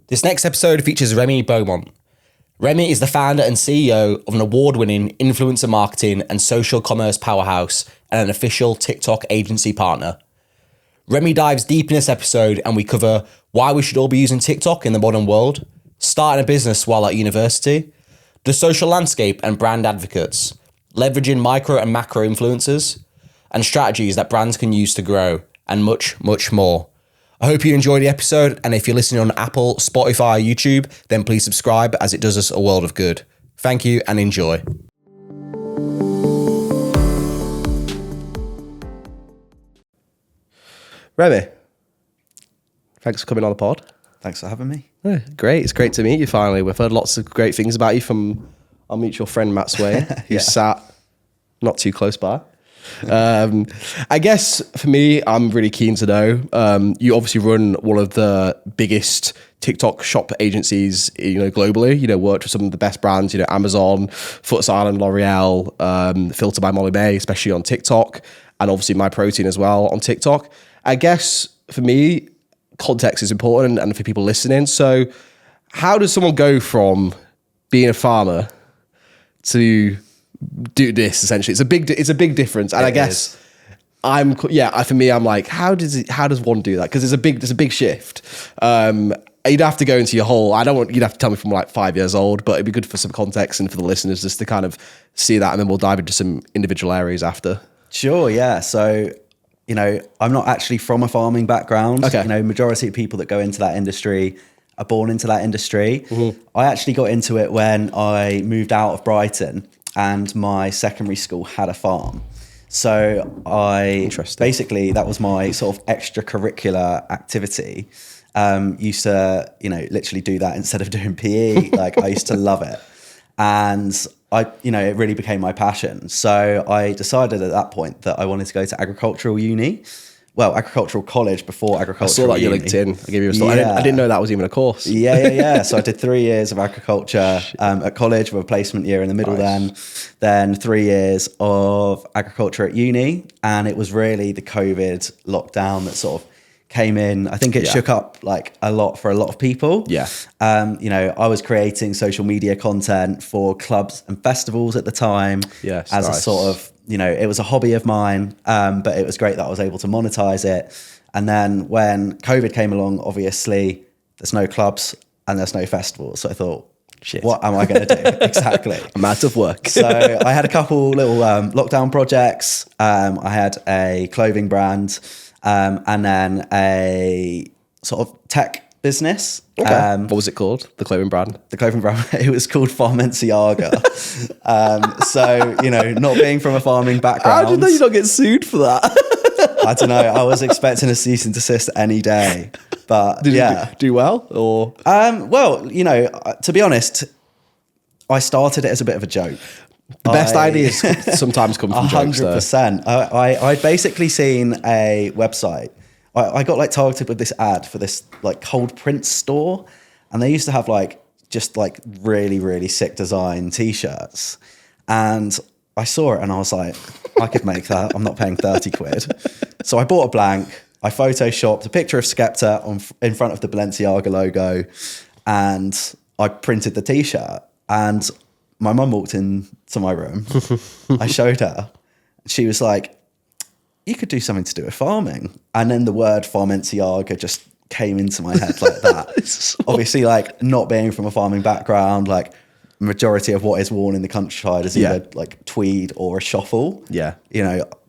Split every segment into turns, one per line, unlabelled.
This next episode features Remy Beaumont. Remy is the founder and CEO of an award-winning influencer marketing and social commerce powerhouse and an official TikTok agency partner. Remy dives deep in this episode and we cover why we should all be using TikTok in the modern world, starting a business while at university, the social landscape and brand advocates, leveraging micro and macro influencers, and strategies that brands can use to grow, and much, much more. I hope you enjoy the episode, and if you're listening on Apple, Spotify, or YouTube, then please subscribe as it does us a world of good. Thank you and enjoy. Remy, thanks for coming on the pod.
Thanks for having me.
Yeah, great. It's great to meet you finally. We've heard lots of great things about you from our mutual friend Matt Swain, who's sat not too close by. I guess for me, I'm really keen to know, you obviously run one of the biggest TikTok shop agencies, globally, worked with some of the best brands, Amazon, Foots Island, L'Oreal, Filter by Molly May, especially on TikTok, and obviously My Protein as well on TikTok. I guess for me, context is important and for people listening. So how does someone go from being a farmer to do this? Essentially, it's a big difference, and I guess for me, I'm like, how does one do that? Because it's a big shift. You'd have to go into your whole. You'd have to tell me from like 5 years old, but it'd be good for some context and for the listeners just to kind of see that, and then we'll dive into some individual areas after.
Sure, yeah. So, I'm not actually from a farming background.
Okay.
Majority of people that go into that industry are born into that industry.
Mm-hmm.
I actually got into it when I moved out of Brighton and my secondary school had a farm. So basically that was my sort of extracurricular activity. Used to, literally do that instead of doing PE. Like I used to love it. And it really became my passion. So I decided at that point that I wanted to go to agricultural college before agricultural.
I saw that
uni.
your LinkedIn. I gave you a start.
Yeah.
I didn't know that was even a course.
Yeah. So I did 3 years of agriculture at college with a placement year in the middle.
Nice.
Then 3 years of agriculture at uni. And it was really the COVID lockdown that sort of came in. I think it shook up like a lot for a lot of people.
Yeah.
I was creating social media content for clubs and festivals at the time.
Yes,
as
nice.
a sort of, it was a hobby of mine, but it was great that I was able to monetize it. And then when COVID came along, obviously there's no clubs and there's no festivals. So I thought, shit, what am I going to do? Exactly.
I'm out of work.
So I had a couple little lockdown projects. I had a clothing brand and then a sort of tech business.
Okay. What was it called? The clothing brand?
The clothing brand, it was called Farmenciaga. Not being from a farming background.
How did you not get sued for that?
I don't know. I was expecting a cease and desist any day. But
Did you do well? Or
to be honest, I started it as a bit of a joke.
The best ideas sometimes come from jokes.
100%. I'd basically seen a website. I got like targeted with this ad for this like cold print store, and they used to have just really, really sick design t-shirts. And I saw it and I was like, I could make that. I'm not paying 30 quid. So I bought a blank. I photoshopped a picture of Skepta in front of the Balenciaga logo, and I printed the t-shirt. And my mum walked into my room. I showed her. She was like, you could do something to do with farming. And then the word Farmenciaga just came into my head like that. Obviously, not being from a farming background, majority of what is worn in the countryside is either tweed or a shuffle.
Yeah.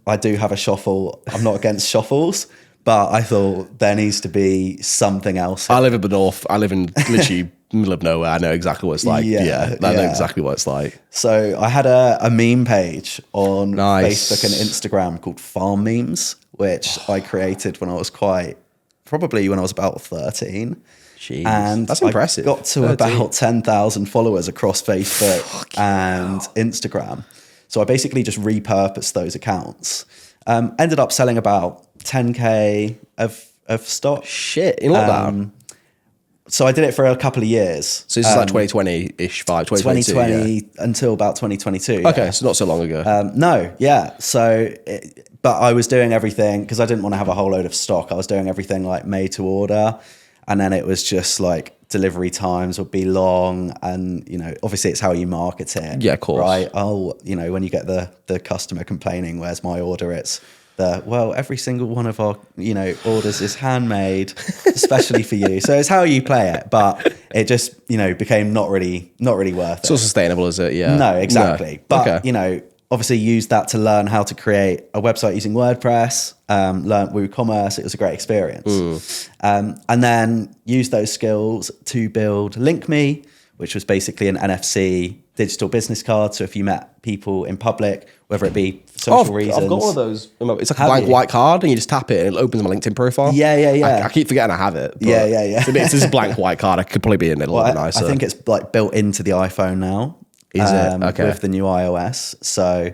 I do have a shuffle. I'm not against shuffles, but I thought there needs to be something else.
I live in the north. I live in literally middle of nowhere. I know exactly what it's like. I know exactly what it's like.
So I had a meme page on
Nice.
Facebook and Instagram called Farm Memes, which I created when I was about 13.
Jeez,
and
that's impressive.
I got to
13.
about 10,000 followers across Facebook and Instagram. So I basically just repurposed those accounts. Ended up selling about 10K of stock.
Shit, in lockdown.
So I did it for a couple of years.
So this is like 2020-ish vibe,
2020 until about 2022.
Okay,
yeah.
so not so long ago.
No, yeah. But I was doing everything because I didn't want to have a whole load of stock. I was doing everything like made to order. And then it was just like delivery times would be long, and obviously it's how you market it.
Yeah, of course.
Right. Oh, when you get the customer complaining, "Where's my order?" It's every single one of our orders is handmade especially for you. So it's how you play it, but it just became not really worth it.
It's not sustainable, is it? Yeah.
No, exactly.
No.
But
Okay.
obviously used that to learn how to create a website using WordPress, learned WooCommerce. It was a great experience. And then used those skills to build LinkMe, which was basically an NFC digital business card. So if you met people in public, whether it be for social reasons.
I've got one of those. It's like a blank white card, and you just tap it and it opens my LinkedIn profile.
Yeah.
I keep forgetting I have it.
Yeah.
It's this blank white card. I could probably be in it a little bit nicer.
I think it's like built into the iPhone now.
Is it? Okay.
With the new iOS. So,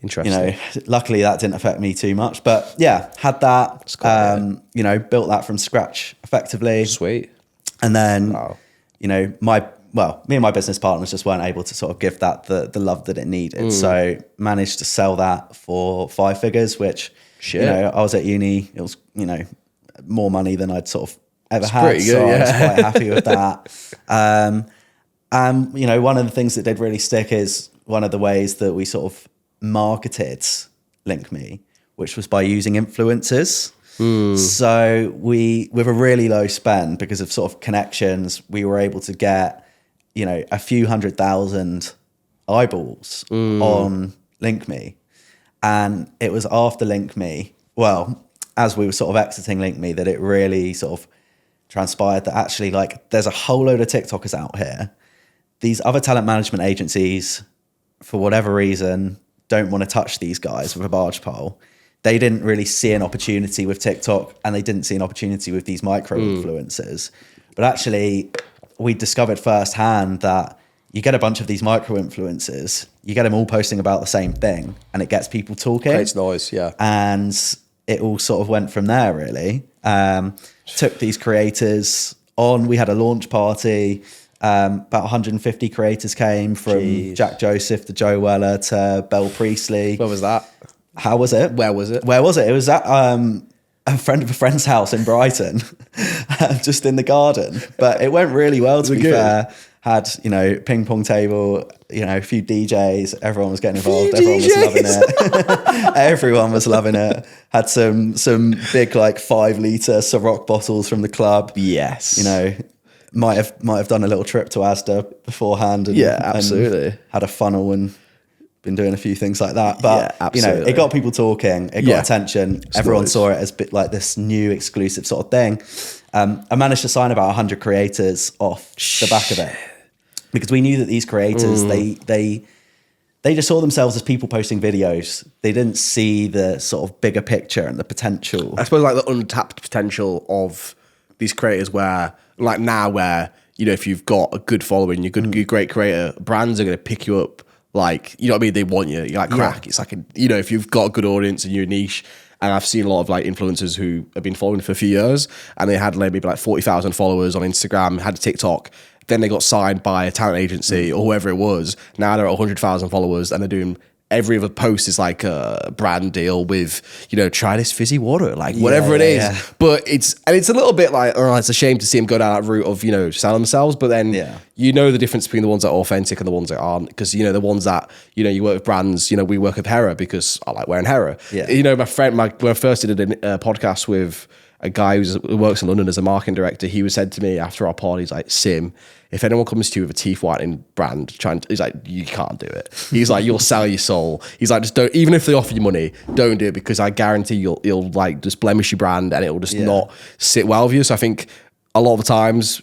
interesting.
Luckily that didn't affect me too much. But yeah, had that, built that from scratch effectively.
Sweet.
And then,
Wow.
me and my business partners just weren't able to sort of give that the love that it needed. So managed to sell that for 5 figures, which, I was at uni. It was, more money than I'd sort of ever had.
Pretty good,
so
yeah.
I was quite happy with that. One of the things that did really stick is one of the ways that we sort of marketed LinkMe, which was by using influencers. So with a really low spend, because of sort of connections, we were able to get, a few 100,000 eyeballs on LinkMe. And it was after LinkMe, as we were sort of exiting LinkMe, that it really sort of transpired that actually, like, there's a whole load of TikTokers out here. These other talent management agencies, for whatever reason, don't want to touch these guys with a barge pole. They didn't really see an opportunity with TikTok, and they didn't see an opportunity with these micro influencers. But actually, we discovered firsthand that you get a bunch of these micro influencers, you get them all posting about the same thing, and it gets people talking.
Creates noise, yeah.
And it all sort of went from there, really. Took these creators on. We had a launch party. About 150 creators came, from Jack Joseph to Joe Weller to Belle Priestley.
Where was that?
How was it?
Where was it?
It was at a friend of a friend's house in Brighton, just in the garden. But it went really well, to be fair. Had, ping pong table, a few DJs. Everyone was getting involved. Everyone was loving it. Everyone was loving it. Had some big, like, 5-litre Ciroc bottles from the club.
Yes.
Might have done a little trip to Asda beforehand. And,
absolutely.
And had a funnel and been doing a few things like that. But, it got people talking. It got attention. Everyone saw it as a bit like this new exclusive sort of thing. I managed to sign about 100 creators off the back of it, because we knew that these creators, they just saw themselves as people posting videos. They didn't see the sort of bigger picture and the potential.
I suppose, like, the untapped potential of these creators, where, like, now where, if you've got a good following, you're a great creator, brands are going to pick you up. Like, you know what I mean? They want you. You're like crack. Yeah. It's like, if you've got a good audience and you're niche. And I've seen a lot of, like, influencers who have been following for a few years, and they had maybe like 40,000 followers on Instagram, had a TikTok. Then they got signed by a talent agency or whoever it was. Now they're at 100,000 followers, and they're doing every other post is like a brand deal with, try this fizzy water, like whatever it is. Yeah. But it's a little bit like, it's a shame to see them go down that route of, selling themselves. But then, the difference between the ones that are authentic and the ones that aren't. Because, the ones that, you work with brands, we work with HERA because I like wearing HERA.
Yeah.
My friend, when I first did a podcast with a guy who works in London as a marketing director, he was said to me after our pod, he's like, Sim, if anyone comes to you with a teeth whitening brand, he's like, you can't do it. He's like, you'll sell your soul. He's like, just don't, even if they offer you money, don't do it, because I guarantee you'll like just blemish your brand and it'll just not sit well with you. So I think a lot of the times,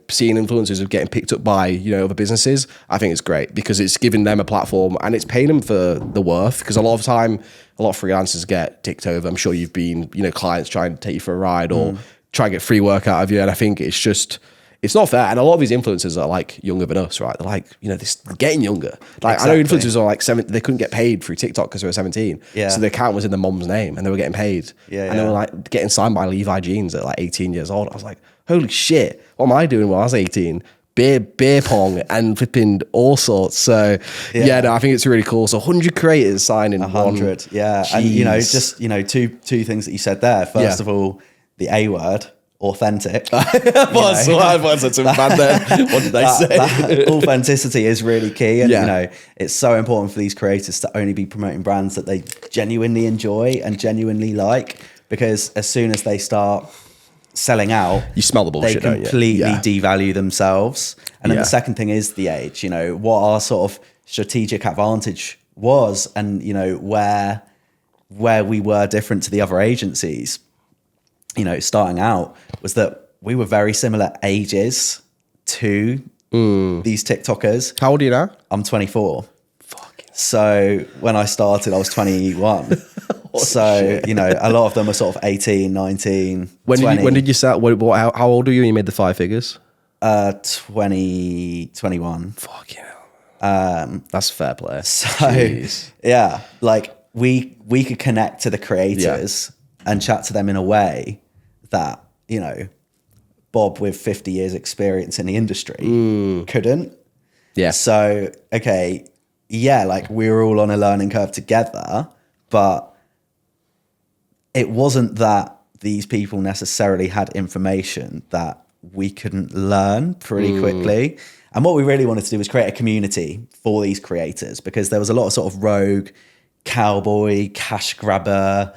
seeing influencers of getting picked up by, other businesses, I think it's great, because it's giving them a platform and it's paying them for the worth. Because a lot of time, a lot of freelancers get ticked over. I'm sure you've been, clients trying to take you for a ride or try and get free work out of you. And I think it's not fair. And a lot of these influencers are like younger than us, right? They're like, they're getting younger. Like, exactly. I know influencers are like 7, they couldn't get paid through TikTok because they were 17.
Yeah.
So the account was in the mom's name and they were getting paid.
Yeah,
and they were like getting signed by Levi Jeans at like 18 years old. I was like, holy shit, what am I doing when I was 18? Beer pong and flipping all sorts. So I think it's really cool. So 100 creators signing
100.
One.
Yeah.
Jeez.
And, two things that you said there. First of all, the A word, authentic.
What did they say?
That authenticity is really key. And,
Yeah.
you know, it's so important for these creators to only be promoting brands that they genuinely enjoy and genuinely like, because as soon as they start selling out,
You smell the bullshit,
they
don't you?
completely
Yeah.
devalue themselves. And then
Yeah.
the second thing is the age, you know, what our sort of strategic advantage was, and, you know, where we were different to the other agencies, you know, starting out, was that we were very similar ages to these TikTokers.
How old are you now?
I'm 24.
Fucking.
So when I started, I was 21. So, you know, a lot of them are sort of 18, 19,
When
20.
did you start? How old were you when you made the 5 figures?
21.
Fucking hell. That's fair play.
So
Jeez.
yeah, like we could connect to the creators and chat to them in a way that, you know, Bob with 50 years experience in the industry couldn't.
Yeah.
So, okay, yeah, like we were all on a learning curve together, but it wasn't that these people necessarily had information that we couldn't learn pretty quickly. And what we really wanted to do was create a community for these creators, because there was a lot of sort of rogue, cowboy, cash grabber,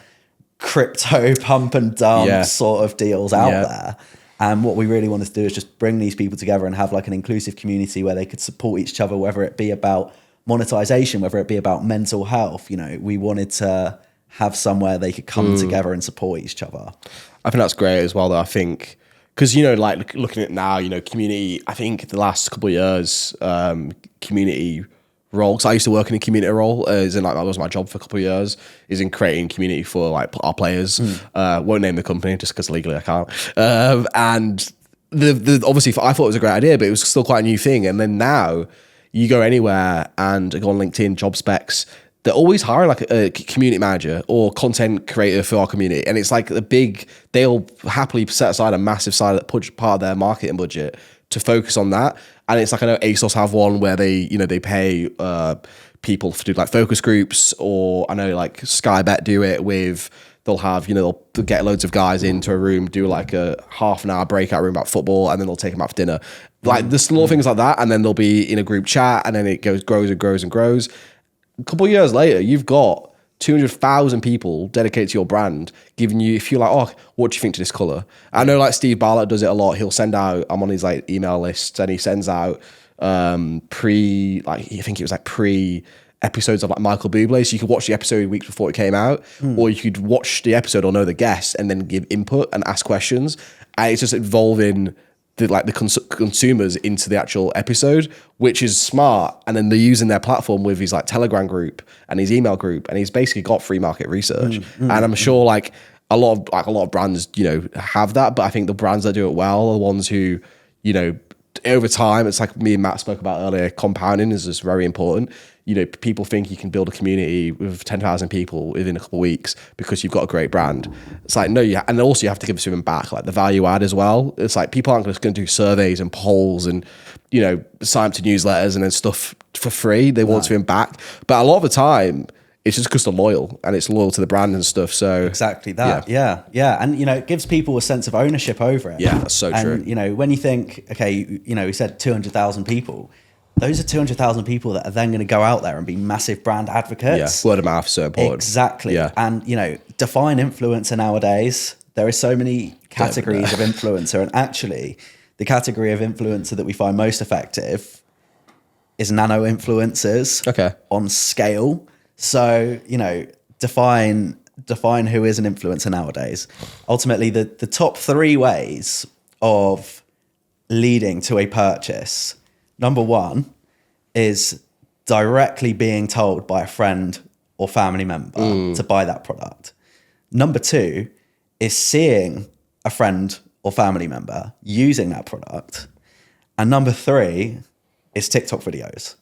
crypto pump and dump sort of deals out there. And what we really wanted to do is just bring these people together and have like an inclusive community where they could support each other, whether it be about monetization, whether it be about mental health. You know, we wanted to have somewhere they could come together and support each other.
I think that's great as well, though. I think, because, you know, like looking at it now, you know, community, I think the last couple of years, community role, because I used to work in a community role, as in like that was my job for a couple of years, is in creating community for like our players. Won't name the company just because legally I can't. And the obviously I thought it was a great idea, but it was still quite a new thing. And then now you go anywhere and go on LinkedIn job specs, they're always hiring like a community manager or content creator for our community. And it's like they'll happily set aside a massive side of part of their marketing budget to focus on that. And it's like, I know ASOS have one where they pay people to do like focus groups, or I know like Sky Bet do it with, they'll have, you know, they'll get loads of guys into a room, do like a half an hour breakout room about football, and then they'll take them out for dinner. Like there's little things like that. And then they'll be in a group chat, and then it grows and grows and grows. A couple of years later, you've got 200,000 people dedicated to your brand, giving you, if you're like, oh, what do you think to this color? I know like Steve Bartlett does it a lot. He'll send out, I'm on his like email list, and he sends out pre episodes of like Michael Bublé. So you could watch the episode weeks before it came out, or you could watch the episode or know the guests and then give input and ask questions. And it's just involving the consumers into the actual episode, which is smart. And then they're using their platform with his like Telegram group and his email group, and he's basically got free market research. And I'm sure like a lot of brands, you know, have that, but I think the brands that do it well are the ones who, you know, over time, it's like me and Matt spoke about earlier, compounding is just very important. You know, people think you can build a community with 10,000 people within a couple of weeks because you've got a great brand. It's like, no, and also you have to give something back, like the value add as well. It's like people aren't just going to do surveys and polls and, you know, sign up to newsletters and then stuff for free. They want something back. But a lot of the time, it's just because they're loyal, and it's loyal to the brand and stuff. So
exactly that. Yeah. And, you know, it gives people a sense of ownership over it.
Yeah, that's so true.
And, you know, when you think, okay, you know, we said 200,000 people, those are 200,000 people that are then going to go out there and be massive brand advocates.
Yeah, word of mouth is so important.
Exactly.
Yeah.
And, you know, define influencer nowadays. There are so many categories of influencer, and actually the category of influencer that we find most effective is nano influencers on scale. So, you know, define who is an influencer nowadays. Ultimately, the top 3 ways of leading to a purchase. Number 1 is directly being told by a friend or family member to buy that product. Number 2 is seeing a friend or family member using that product. And number 3 is TikTok videos.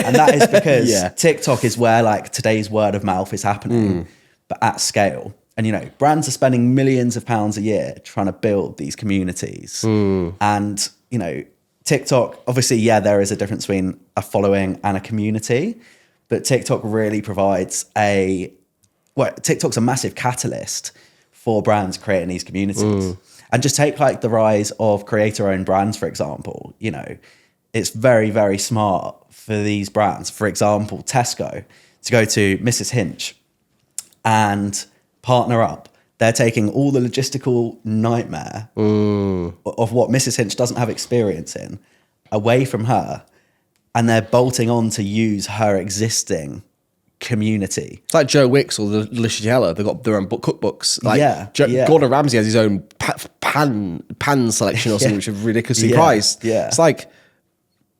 And that is because TikTok is where like today's word of mouth is happening, but at scale. And, you know, brands are spending millions of pounds a year trying to build these communities. And, you know, TikTok, obviously, there is a difference between a following and a community, but TikTok really provides TikTok's a massive catalyst for brands creating these communities. And just take like the rise of creator-owned brands, for example. You know, it's very, very smart for these brands, for example, Tesco, to go to Mrs. Hinch and partner up. They're taking all the logistical nightmare of what Mrs. Hinch doesn't have experience in away from her, and they're bolting on to use her existing community.
It's like Joe Wicks or the Delicious Yella. They've got their own cookbooks. Like Gordon Ramsay has his own pan selection or something, which is ridiculously priced.
Yeah.
It's like,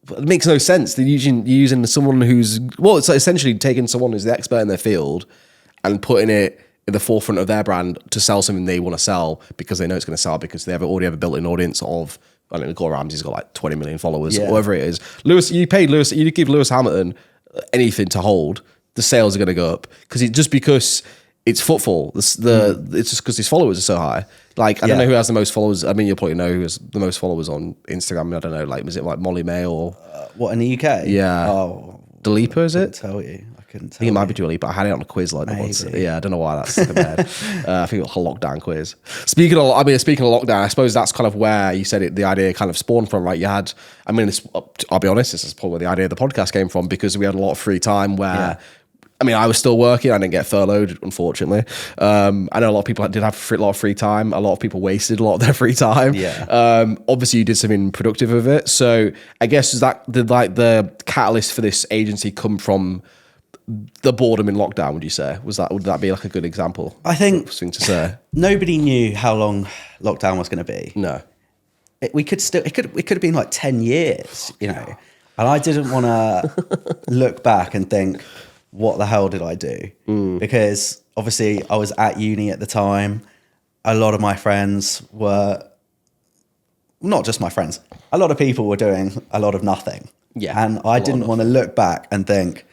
it makes no sense. They're using someone who's, well, it's like essentially taking someone who's the expert in their field and putting it in the forefront of their brand to sell something they want to sell because they know it's going to sell, because they already have a built-in audience of, I don't know, Gordon Ramsay's got like 20 million followers, or whatever it is. You give Lewis Hamilton anything to hold, the sales are going to go up because it's footfall. It's just because his followers are so high. Like, I don't know who has the most followers. I mean, you'll probably know who has the most followers on Instagram. I don't know, like, was it like Molly May or
what, in the UK?
Yeah.
Oh,
Dua Lipa, is it?
I couldn't tell
I think it might be Dua Lipa. I had it on a quiz like once. Yeah, I don't know why that's stuck in my head. I think it was a lockdown quiz. Speaking of lockdown, I suppose that's kind of where you said the idea kind of spawned from, right? I'll be honest, this is probably where the idea of the podcast came from, because we had a lot of free time where, I was still working. I didn't get furloughed, unfortunately. I know a lot of people did have a lot of free time. A lot of people wasted a lot of their free time.
Yeah.
Obviously, you did something productive with it. So I guess the catalyst for this agency come from the boredom in lockdown? Would you say would that be like a good example?
I think
thing to say.
Nobody knew how long lockdown was going to be.
No,
it could have been like 10 years, you know. And I didn't want to look back and think, what the hell did I do? Because obviously I was at uni at the time. A lot of my friends were, not just my friends, a lot of people were doing a lot of nothing.
Yeah.
And I didn't want to look back and think,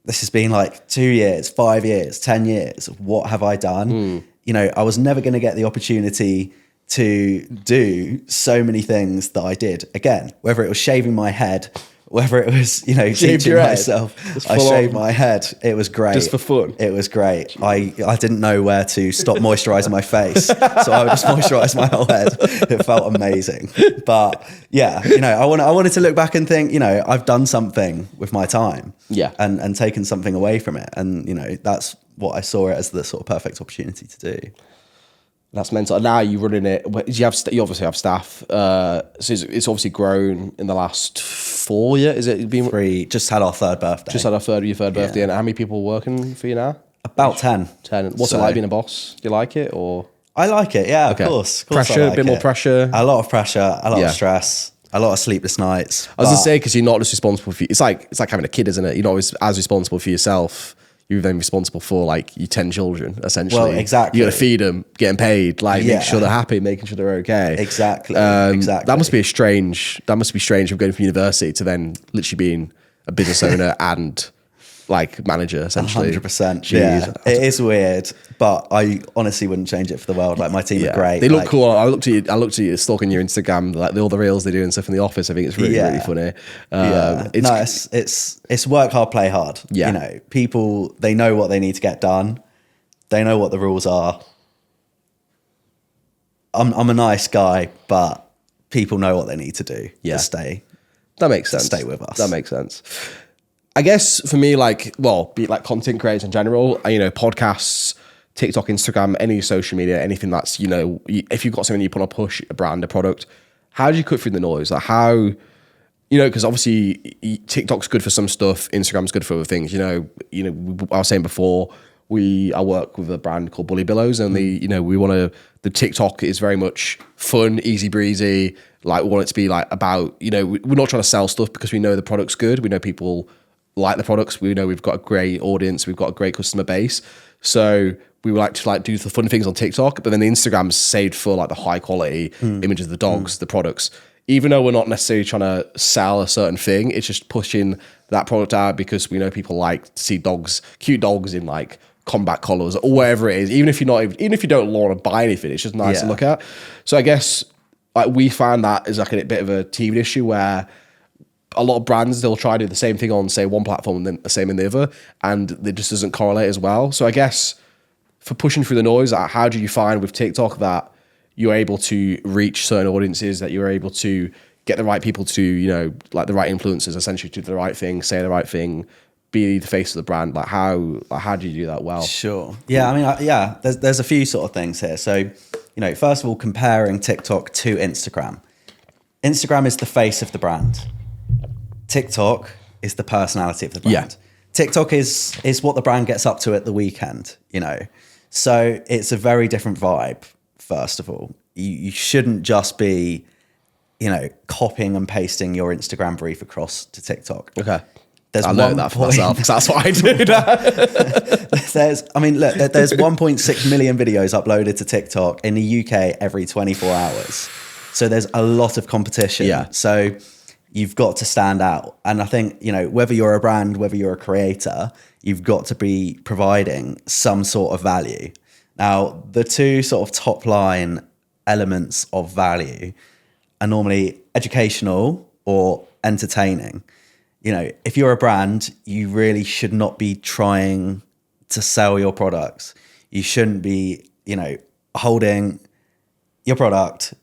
this has been like 2 years, 5 years, 10 years. What have I done? You know, I was never going to get the opportunity to do so many things that I did. Again, whether it was shaving my head, whether it was, you know, teaching myself. I shaved my head. It was great.
Just for fun.
It was great. I didn't know where to stop moisturizing my face. So I would just moisturize my whole head. It felt amazing. But yeah, you know, I wanted to look back and think, you know, I've done something with my time.
Yeah.
And taken something away from it. And, you know, that's what I saw it as the sort of perfect opportunity to do.
That's mental. Now you're running it. You obviously have staff. So it's obviously grown in the last 4 years. Is it been
3? Just had our third birthday.
Just had your third birthday. And how many people working for you now?
About 10.
10. What's it like being a boss? Do you like it or?
I like it. Yeah, okay. Of course.
Pressure,
I like
a bit more pressure.
A lot of pressure. A lot of stress. A lot of sleepless nights.
I was gonna say, because you're not just responsible for. It's like having a kid, isn't it? You're not always as responsible for yourself. You're then responsible for like your 10 children, essentially.
Well, exactly.
You got to feed them, getting paid, like making sure they're happy, making sure they're okay.
Exactly.
That must be strange from going from university to then literally being a business owner and like manager, essentially.
100%. Yeah, it is weird, but I honestly wouldn't change it for the world. Like, my team are great.
They look cool. I looked at you stalking your Instagram, like all the reels they do and stuff in the office. I think it's really funny.
It's work hard, play hard.
Yeah.
You know, people, they know what they need to get done. They know what the rules are. I'm a nice guy, but people know what they need to do to stay.
That makes sense.
Stay with us.
That makes sense. I guess for me, be it like content creators in general, you know, podcasts, TikTok, Instagram, any social media, anything that's, you know, if you've got something you want to push, a brand, a product, how do you cut through the noise? Like how, you know, because obviously TikTok's good for some stuff, Instagram's good for other things. You know, I was saying before, I work with a brand called Bully Billows, and the TikTok is very much fun, easy breezy. Like, we want it to be like about, you know, we're not trying to sell stuff because we know the product's good. We know people like the products. We know we've got a great audience. We've got a great customer base. So we would like to do the fun things on TikTok, but then the Instagram's saved for like the high quality images of the dogs, the products. Even though we're not necessarily trying to sell a certain thing, it's just pushing that product out because we know people like to see cute dogs in like combat collars or whatever it is. Even if you don't want to buy anything, it's just nice to look at. So I guess like we find that is like a bit of a TV issue where a lot of brands, they'll try to do the same thing on, say, one platform and then the same in the other, and it just doesn't correlate as well. So I guess for pushing through the noise, how do you find with TikTok that you're able to reach certain audiences, that you're able to get the right people to, you know, like the right influencers, essentially to do the right thing, say the right thing, be the face of the brand. Like how do you do that well?
Sure. Yeah, I mean, there's a few sort of things here. So, you know, first of all, comparing TikTok to Instagram. Instagram is the face of the brand. TikTok is the personality of the brand.
Yeah.
TikTok is what the brand gets up to at the weekend, you know. So it's a very different vibe, first of all. You shouldn't just be, you know, copying and pasting your Instagram brief across to TikTok.
Okay.
There's
I learned that for myself because that's what I do now.
there's 1.6 million videos uploaded to TikTok in the UK every 24 hours. So there's a lot of competition.
Yeah.
So you've got to stand out. And I think, you know, whether you're a brand, whether you're a creator, you've got to be providing some sort of value. Now, the two sort of top line elements of value are normally educational or entertaining. You know, if you're a brand, you really should not be trying to sell your products. You shouldn't be, you know, holding your product,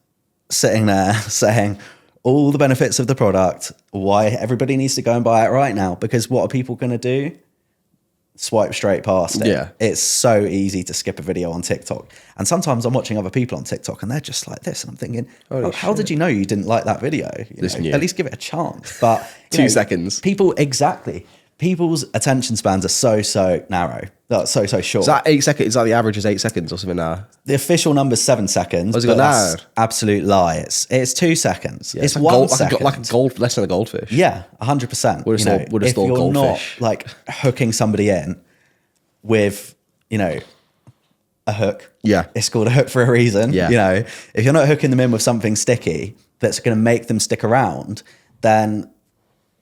sitting there saying all the benefits of the product, why everybody needs to go and buy it right now. Because what are people going to do? Swipe straight past it.
Yeah.
It's so easy to skip a video on TikTok. And sometimes I'm watching other people on TikTok and they're just like this. And I'm thinking, how did you know you didn't like that video? At least give it a chance. But
2 seconds.
People's attention spans are so narrow. So short.
Is that 8 seconds? Is that the average is 8 seconds or something now?
The official number is 7 seconds.
What's it
but
got
that's absolute lie. It's 2 seconds.
Yeah,
it's
like
1 second.
like a gold, less than a goldfish.
Yeah, 100%.
Would have thought
if you're
goldfish.
not like hooking somebody in with, you know, a hook.
Yeah.
It's called a hook for a reason.
Yeah.
You know, if you're not hooking them in with something sticky that's going to make them stick around, then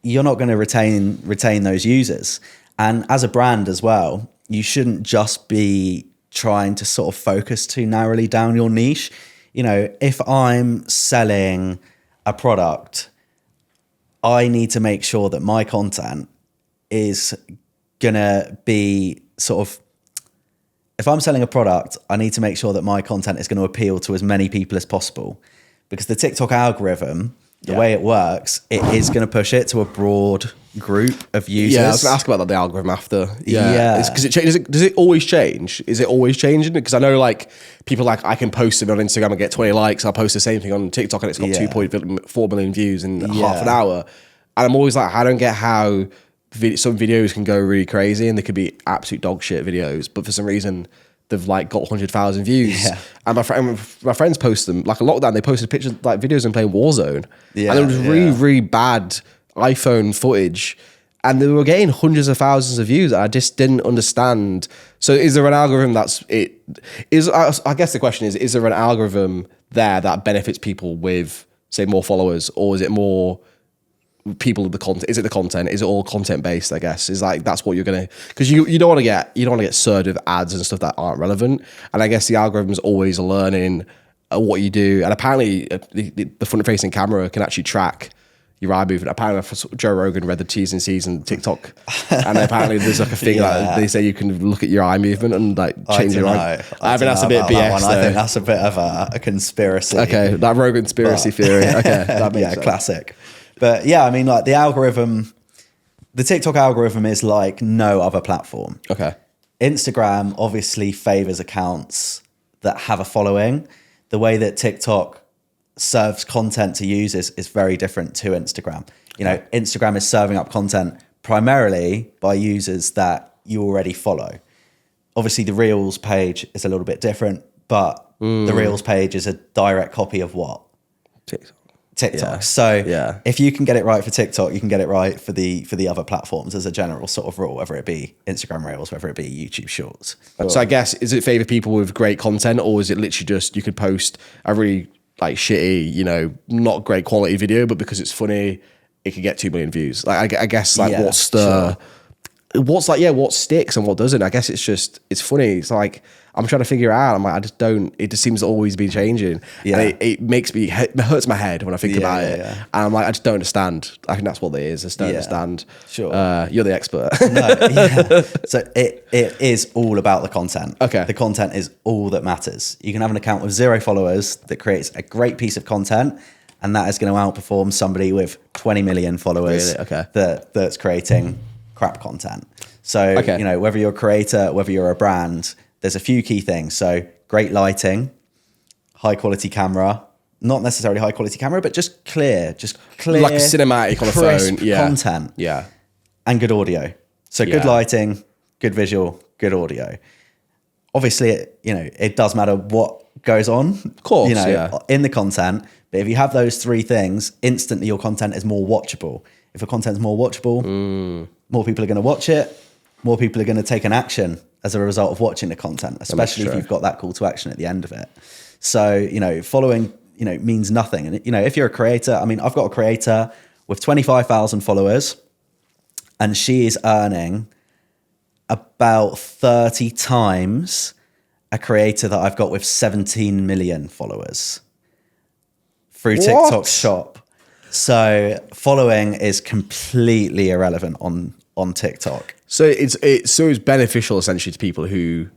you're not going to retain those users. And as a brand as well, you shouldn't just be trying to sort of focus too narrowly down your niche. You know, if I'm selling a product, I need to make sure that my content is gonna be sort of, if I'm selling a product, I need to make sure that my content is going to appeal to as many people as possible, because the TikTok algorithm, the way it works, it is going to push it to a broad group of users.
Yeah, I was going to ask about the algorithm after.
Yeah.
Because it changes. Does it always change? Is it always changing? Because I know like people like, I can post it on Instagram and get 20 likes. I'll post the same thing on TikTok and it's got 2.4 million views in half an hour. And I'm always like, I don't get how some videos can go really crazy and they could be absolute dog shit videos, but for some reason they've like got 100,000 views. Yeah. And my friends post them, like a lockdown, they posted pictures, like videos and playing Warzone. Yeah, and it was really bad iPhone footage. And they were getting hundreds of thousands of views. I just didn't understand. So is there an algorithm I guess the question is there an algorithm there that benefits people with, say, more followers, or is it more people of the content? Is it the content? Is it all content based? I guess is like that's what you're gonna, because you don't want to get served with ads and stuff that aren't relevant. And I guess the algorithm is always learning what you do. And apparently the front facing camera can actually track your eye movement. Apparently Joe Rogan read the T's and C's in TikTok, and apparently there's like a thing that they say you can look at your eye movement and like change your eye. I think that's a bit BS.
I think that's a bit of a conspiracy.
Okay, that Rogan conspiracy theory. Okay, that makes sense.
Classic. But yeah, I mean, like the TikTok algorithm is like no other platform.
Okay.
Instagram obviously favors accounts that have a following. The way that TikTok serves content to users is very different to Instagram. You know, Instagram is serving up content primarily by users that you already follow. Obviously, the Reels page is a little bit different, but the Reels page is a direct copy of what? TikTok.
Yeah.
So if you can get it right for TikTok, you can get it right for the other platforms as a general sort of rule, whether it be Instagram Reels, whether it be YouTube Shorts.
So I guess, is it favor people with great content, or is it literally just you could post a really like shitty, you know, not great quality video, but because it's funny, it could get 2 million views? Like I guess like what's the...
Sure.
what's like, what sticks and what doesn't. I guess it's funny. It's like, I'm trying to figure it out. I'm like, it just seems to always be changing.
Yeah.
And it hurts my head when I think about it.
Yeah.
And I'm like, I just don't understand. I think that's what it is. I just don't understand.
Sure.
You're the expert.
No, So it is all about the content.
Okay.
The content is all that matters. You can have an account with 0 followers that creates a great piece of content, and that is going to outperform somebody with 20 million followers.
Really? Okay.
That's creating crap content. So, whether you're a creator, whether you're a brand, there's a few key things. So great lighting, high quality camera, not necessarily high quality camera, but just clear,
like a cinematic on a phone. Yeah.
Content.
Yeah.
And good audio. So good lighting, good visual, good audio. Obviously, it does matter what goes on,
of course,
in the content. But if you have those 3 things, instantly your content is more watchable. If your content is more watchable, more people are going to watch it. More people are going to take an action as a result of watching the content, especially if you've got that call to action at the end of it. So, following, means nothing. And, if you're a creator, I mean, I've got a creator with 25,000 followers, and she is earning about 30 times a creator that I've got with 17 million followers through TikTok Shop. So following is completely irrelevant on TikTok.
So it's beneficial essentially to people who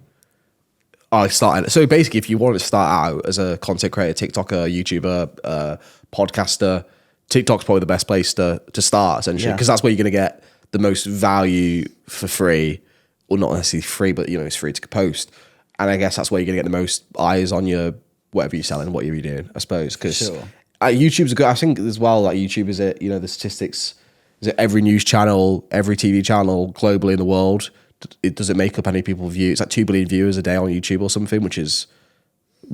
are starting. So basically, if you want to start out as a content creator, TikToker, YouTuber, podcaster, TikTok's probably the best place to start essentially, because that's where you're going to get the most value for free, or not necessarily free, but it's free to post. And I guess that's where you're going to get the most eyes on your whatever you're selling, whatever you're doing, I suppose. Because YouTube's good. I think as well, like YouTube is it, the statistics. Is it every news channel, every TV channel globally in the world? It doesn't make up any people view. It's like 2 billion viewers a day on YouTube or something, which is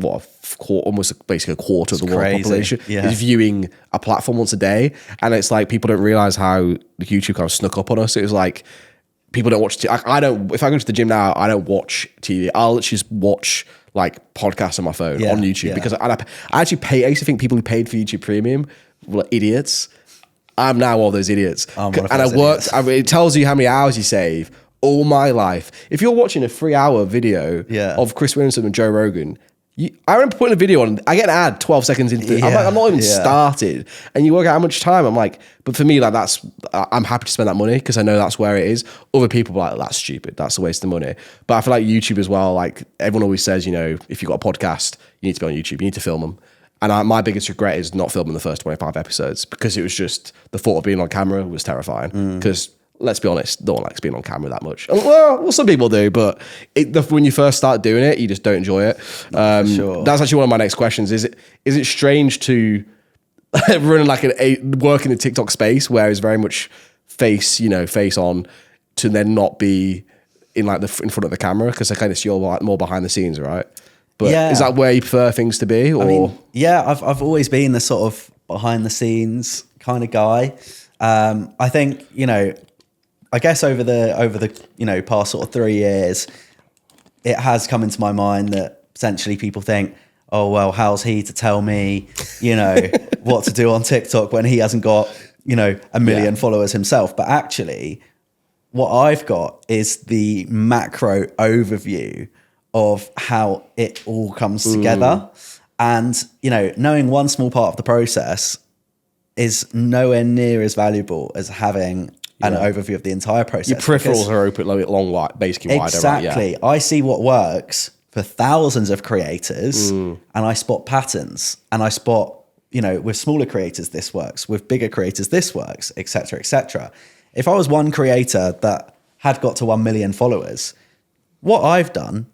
almost basically a quarter of the world population is viewing a platform once a day. And it's like people don't realize how YouTube kind of snuck up on us. It was like people don't watch. I don't. If I go to the gym now, I don't watch TV. I'll just watch like podcasts on my phone on YouTube because I actually pay. I used to think people who paid for YouTube Premium were like idiots. I'm now one of those idiots. And I worked, it tells you how many hours you save all my life. If you're watching a 3-hour video of Chris Williamson and Joe Rogan, I remember putting a video on, I get an ad 12 seconds into it. I'm not even started. And you work out how much time. I'm like, but for me, like I'm happy to spend that money because I know that's where it is. Other people are like, that's stupid. That's a waste of money. But I feel like YouTube as well, like everyone always says, if you've got a podcast, you need to be on YouTube. You need to film them. And my biggest regret is not filming the first 25 episodes because it was just the thought of being on camera was terrifying. Because let's be honest, no one likes being on camera that much. Well, some people do, but when you first start doing it, you just don't enjoy it.
Sure.
That's actually one of my next questions. Is it strange to run like work in the TikTok space where it's very much face on, to then not be in like in front of the camera because I kind of see you're like more behind the scenes, right? But is that where you prefer things to be? Or? I mean,
I've always been the sort of behind the scenes kind of guy. I think, I guess over the past sort of 3 years, it has come into my mind that potentially people think, oh, well, how's he to tell me, what to do on TikTok when he hasn't got, 1 million followers himself. But actually, what I've got is the macro overview of how it all comes together. And, knowing one small part of the process is nowhere near as valuable as having an overview of the entire process.
Your peripherals are open, long, basically wider.
Exactly. Right? I see what works for thousands of creators and I spot patterns and I spot, with smaller creators, this works. With bigger creators, this works, et cetera, et cetera. If I was one creator that had got to 1 million followers, what I've done,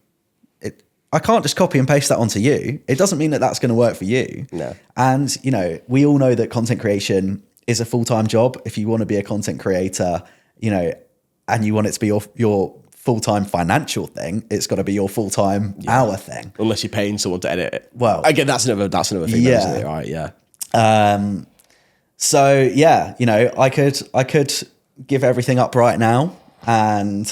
I can't just copy and paste that onto you. It doesn't mean that that's going to work for you.
No.
And, we all know that content creation is a full-time job. If you want to be a content creator, and you want it to be your full-time financial thing, it's got to be your full-time hour thing.
Unless you're paying someone to edit it.
Well,
again, that's another thing, though, isn't it? Right? Yeah.
So yeah, I could give everything up right now and,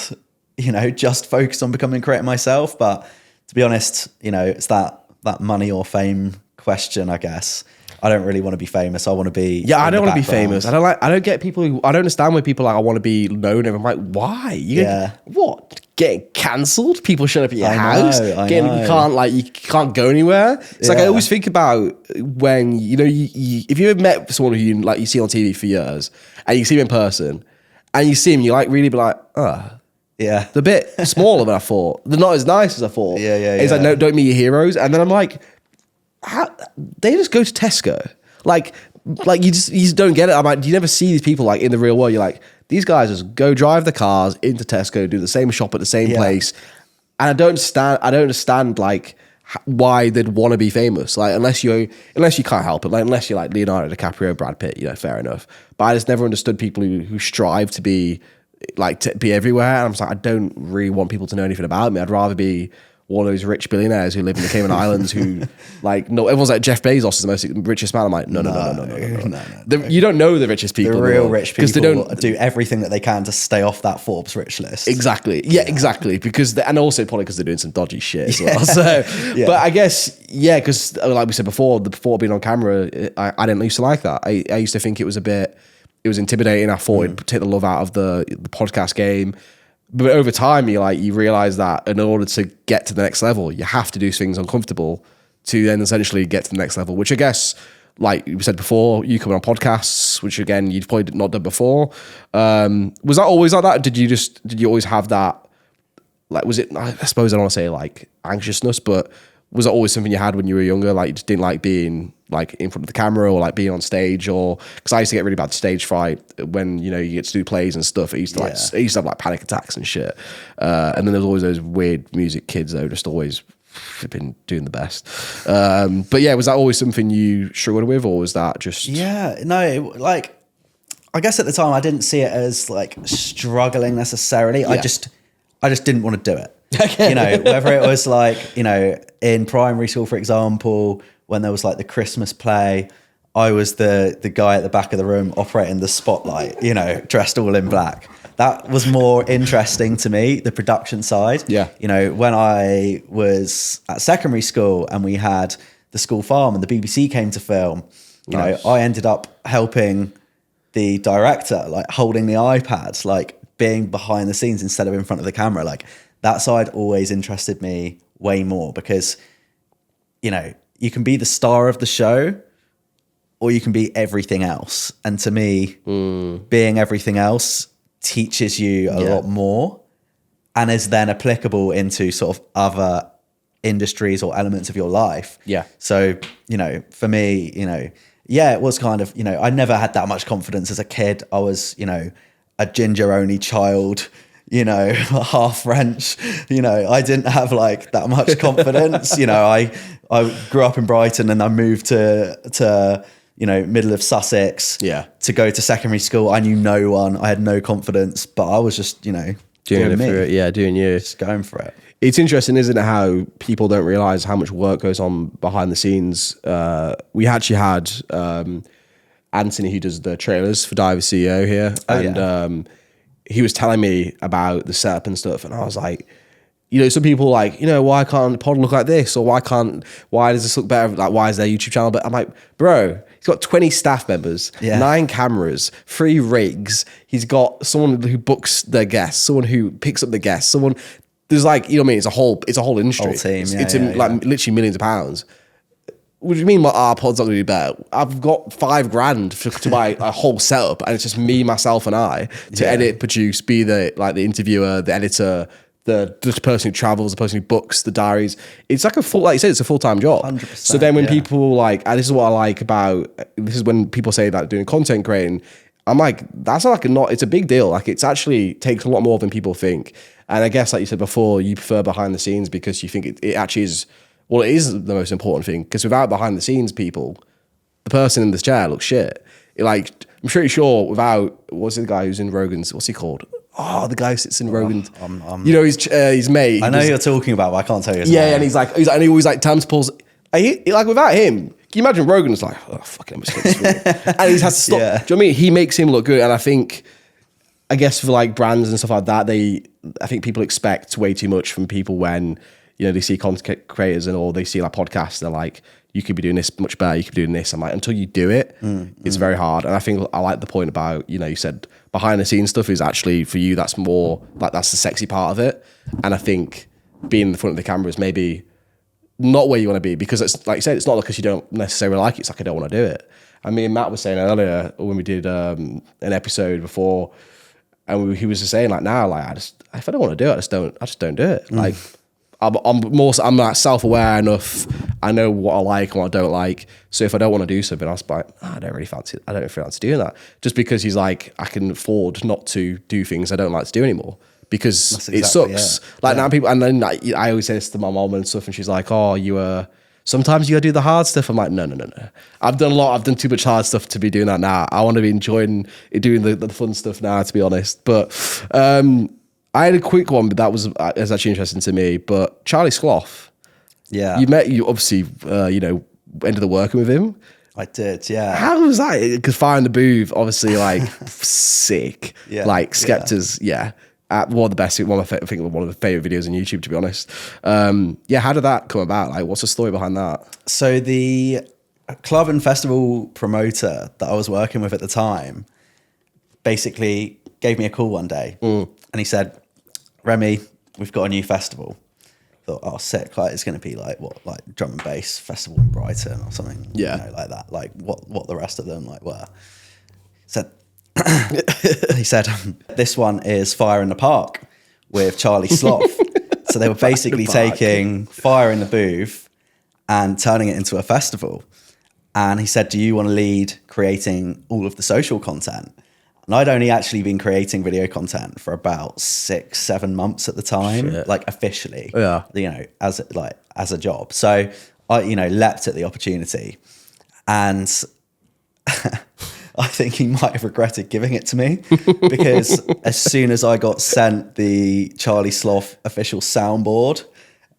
just focus on becoming a creator myself. But to be honest, it's that money or fame question, I guess. I don't really want to be famous. I want to be
Yeah, I don't want to be
background.
famous. I don't get people who, I don't understand when people are like, I want to be known. And I'm like, why? What? Getting cancelled? People shut up at your house?
I
You
know.
can't go anywhere. It's like, I
Yeah.
always think about when, if you ever met someone who you see on TV for years and you see him in person and you see him, you like really be like,
Yeah.
they're a bit smaller than I thought. They're not as nice as I thought.
Yeah.
It's like, no, don't meet your heroes. And then I'm like, how, they just go to Tesco. Like you just don't get it. I'm like, you never see these people like in the real world. You're like, these guys just go drive the cars into Tesco, do the same shop at the same place. And I don't understand like why they'd want to be famous. Like unless you can't help it. Like unless you're like Leonardo DiCaprio, Brad Pitt, fair enough. But I just never understood people who strive to be like to be everywhere. And I'm just like, I don't really want people to know anything about me. I'd rather be one of those rich billionaires who live in the Cayman Islands who like, no, everyone's like Jeff Bezos is the most richest man. I'm like, no. You don't know the richest people.
The real rich people
because they don't
do everything that they can to stay off that Forbes rich list.
Exactly. Yeah, exactly. Because and also probably because they're doing some dodgy shit as well. So, but I guess because like we said before being on camera, I didn't used to like that. I used to think it was intimidating. I thought it'd take the love out of the podcast game. But over time, you realize that in order to get to the next level, you have to do things uncomfortable to then essentially get to the next level, which I guess, like we said before, you come on podcasts, which again, you'd probably not done before. Was that always like that? Did you always have that? Like, was it, I suppose I don't want to say like anxiousness, but was it always something you had when you were younger? Like you just didn't like being like in front of the camera or like being on stage, or because I used to get really bad stage fright when you get to do plays and stuff. I used to have like panic attacks and shit. And then there's always those weird music kids that are just always been doing the best. But yeah, was that always something you struggled with, or was that just?
Yeah, no, like I guess at the time I didn't see it as like struggling necessarily.
Yeah.
I just didn't want to do it. Whether it was like, in primary school, for example, when there was like the Christmas play, I was the guy at the back of the room operating the spotlight, dressed all in black. That was more interesting to me, the production side.
Yeah.
When I was at secondary school and we had the school farm and the BBC came to film,
Nice.
I ended up helping the director, like holding the iPad, like being behind the scenes instead of in front of the camera. Like that side always interested me way more because, you can be the star of the show or you can be everything else. And to me, being everything else teaches you a lot more and is then applicable into sort of other industries or elements of your life.
Yeah.
So, for me, it was kind of, I never had that much confidence as a kid. I was, a ginger only child, half French, I didn't have like that much confidence. I grew up in Brighton and I moved to middle of Sussex to go to secondary school. I knew no one, I had no confidence, but I was just, doing
it for it. Yeah, doing you.
Just going for it.
It's interesting, isn't it, how people don't realize how much work goes on behind the scenes. We actually had Anthony, who does the trailers for Diver CEO here. He was telling me about the setup and stuff. And I was like, some people like, why can't the pod look like this? Or why does this look better? Like, why is their YouTube channel? But I'm like, bro, he's got 20 staff members, 9 cameras, 3 rigs. He's got someone who books their guests, someone who picks up the guests, there's like, what I mean? It's a whole industry.
Whole team,
It's literally millions of pounds. What do you mean our pod's not going to be better? I've got $5,000 to buy a whole setup and it's just me, myself and I to edit, produce, be the interviewer, the editor, the person who travels, the person who books the diaries. It's like like you said, it's a full-time job.
100%,
so then when people and this is what I like about, this is when people say that doing content creating, I'm like, that's it's a big deal. Like it's actually takes a lot more than people think. And I guess like you said before, you prefer behind the scenes because you think it actually is, well, it is the most important thing because without behind the scenes people, the person in this chair looks shit. Like, I'm pretty sure without, what's the guy who's in Rogan's, what's he called? Oh, the guy who sits in Rogan's, his mate.
I know you're talking about, but I can't tell you his
name.
name.
And he always like Tam's pulls, like without him, can you imagine Rogan's like, oh, fucking, I'm just and he has to stop. Do you know what I mean? He makes him look good. And I guess for like brands and stuff like that, I think people expect way too much from people when, they see content creators or they see like podcasts, they're like, you could be doing this much better, you could be doing this. I'm like, until you do it, it's very hard. And I think I like the point about, you said behind the scenes stuff is actually for you, that's more like, that's the sexy part of it. And I think being in the front of the camera is maybe not where you want to be, because it's like you said, it's not because you don't necessarily like it, it's like I don't want to do it. I mean, Matt was saying earlier when we did an episode before, and he was just saying like, now, like if I don't want to do it, I just don't do it. Like I'm like self-aware enough. I know what I like and what I don't like. So if I don't want to do something, I'll just be like, I don't really fancy doing that. Just because he's like, I can afford not to do things I don't like to do anymore. Because it sucks. Now people, and then I always say this to my mom and stuff, and she's like, "Oh, sometimes you gotta do the hard stuff." I'm like, no. I've done too much hard stuff to be doing that now. I want to be enjoying doing the fun stuff now, to be honest. But I had a quick one, but that was actually interesting to me. But Charlie Sloth, you obviously ended up working with him.
I did, yeah.
How was that? Because Fire in the Booth, obviously, like sick.
Yeah,
like Skepta's, one of the best, one of my favorite videos on YouTube, to be honest. How did that come about? Like, what's the story behind that?
So the club and festival promoter that I was working with at the time basically gave me a call one day, and he said, "Remy, we've got a new festival." I thought, oh, sick! Like, it's going to be like drum and bass festival in Brighton or something, like that. Like what the rest of them were. He said, this one is Fire in the Park with Charlie Sloth. So they were basically taking Fire in the Booth and turning it into a festival. And he said, do you want to lead creating all of the social content? And I'd only actually been creating video content for about 6-7 months at the time, like officially, as a job. So I, leapt at the opportunity, and I think he might have regretted giving it to me, because as soon as I got sent the Charlie Sloth official soundboard,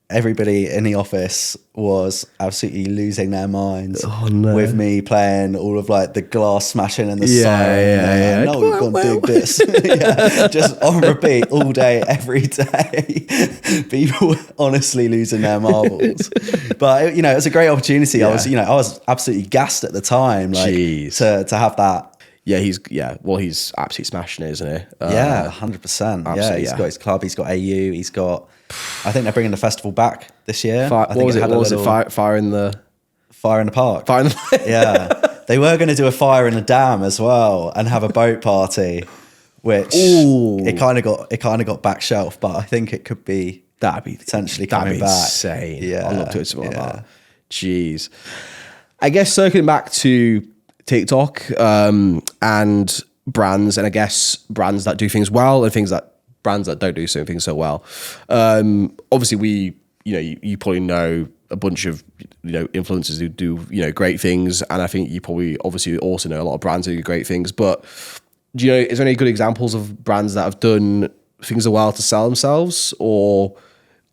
everybody in the office was absolutely losing their minds with me playing all of like the glass smashing and the song. No, we're going to do this. Just on repeat all day, every day. People were honestly losing their marbles. But it was a great opportunity. I was absolutely gassed at the time, like to have that.
Yeah, he's absolutely smashing it, isn't he?
100%. Yeah, he's got his club, he's got AU, he's got. I think they're bringing the festival back this year.
What was it? Fire in the
Park.
Fire in the
yeah, they were going to do a fire in the dam as well and have a boat party, which it kind of got back shelf. But I think it could be potentially coming back.
Insane. Yeah, I'd love to do something like that. Jeez, I guess circling back to TikTok and brands, and I guess brands that do things well and brands that don't do certain things so well. Obviously, you probably know a bunch of influencers who do great things, and I think you probably obviously also know a lot of brands who do great things. But is there any good examples of brands that have done things well to sell themselves, or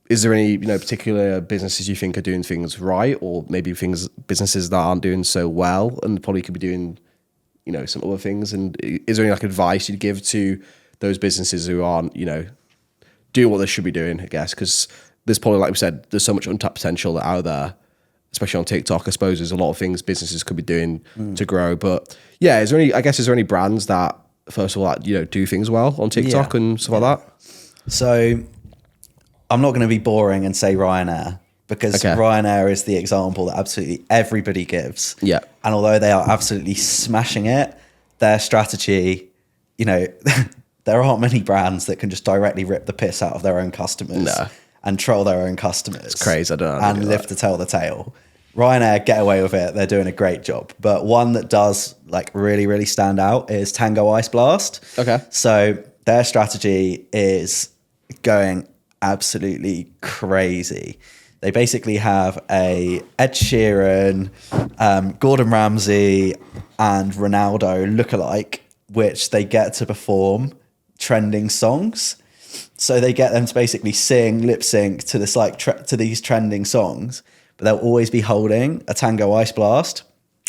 is there any particular businesses you think are doing things right, or maybe businesses that aren't doing so well and probably could be doing some other things? And is there any advice you'd give to those businesses who aren't doing what they should be doing, I guess? Because there's probably, like we said, there's so much untapped potential out there, especially on TikTok. I suppose there's a lot of things businesses could be doing to grow. But is there any brands that, first of all, do things well on TikTok and stuff like that? So
I'm not going to be boring and say Ryanair, because Ryanair is the example that absolutely everybody gives. Yeah. And although they are absolutely smashing it, their strategy, there aren't many brands that can just directly rip the piss out of their own customers and troll their own customers.
It's crazy. I don't know.
And live to tell the tale. Ryanair get away with it. They're doing a great job. But one that does really, really stand out is Tango Ice Blast. Okay. So their strategy is going absolutely crazy. They basically have a Ed Sheeran, Gordon Ramsay, and Ronaldo lookalike, which they get to perform trending songs. So they get them to basically lip sync to this to these trending songs, but they'll always be holding a Tango Ice Blast.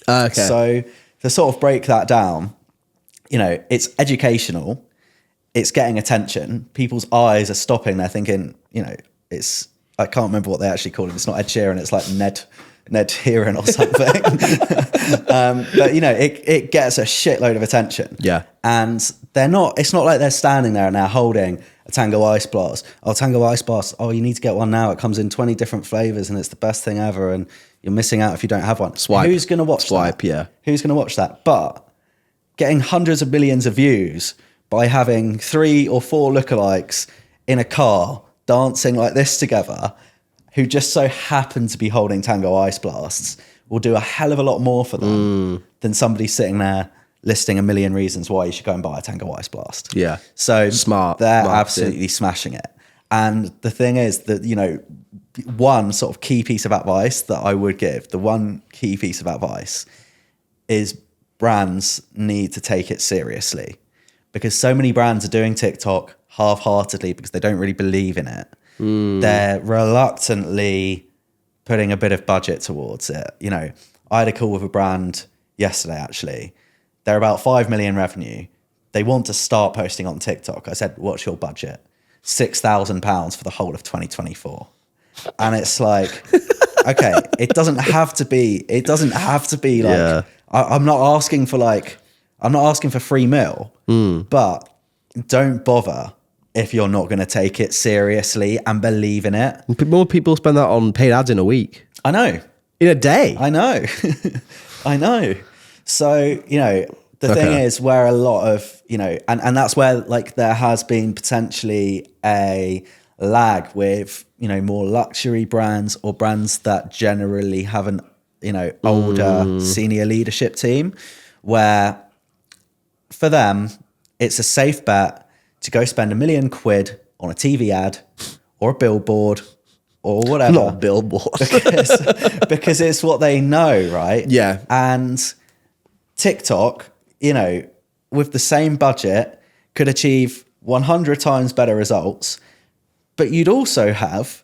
Okay. So to sort of break that down, it's educational, it's getting attention. People's eyes are stopping. They're thinking, I can't remember what they actually call it. It's not Ed Sheeran. It's like Ned Sheeran or something. But you know, it gets a shitload of attention.
Yeah.
And it's not like they're standing there and they're holding a Tango Ice Blast. Oh, Tango Ice Blast. Oh, you need to get one now. It comes in 20 different flavors and it's the best thing ever. And you're missing out if you don't have one.
Swipe.
Who's going to watch that?
Yeah.
Who's going to watch that? But getting hundreds of millions of views by having 3 or 4 lookalikes in a car dancing like this together, who just so happen to be holding Tango Ice Blasts, will do a hell of a lot more for them than somebody sitting there listing a million reasons why you should go and buy a Tango Ice Blast.
Yeah.
So
Smart.
They're
Marketing.
absolutely smashing it. And the thing is that, you know, one sort of key piece of advice that I would give, the one key piece of advice is brands need to take it seriously, because so many brands are doing TikTok half-heartedly because they don't really believe in it. They're reluctantly putting a bit of budget towards it. You know, I had a call with a brand yesterday, actually. They're about 5 million revenue. They want to start posting on TikTok. I said, what's your budget? £6,000 for the whole of 2024. And it's like, okay, it doesn't have to be like,
Yeah.
I'm not asking for free meal, but don't bother if you're not going to take it seriously and believe in it.
More people spend that on paid ads in a week.
I know.
In a day.
I know. I know. So, you know, the thing is where a lot of, you know, and that's where like there has been potentially a lag with, you know, more luxury brands or brands that generally have an, you know, older senior leadership team, where for them, it's a safe bet to go spend £1 million on a TV ad or a billboard or whatever.
Not a billboard.
because it's what they know, right?
Yeah.
And TikTok, you know, with the same budget, could achieve 100 times better results, but you'd also have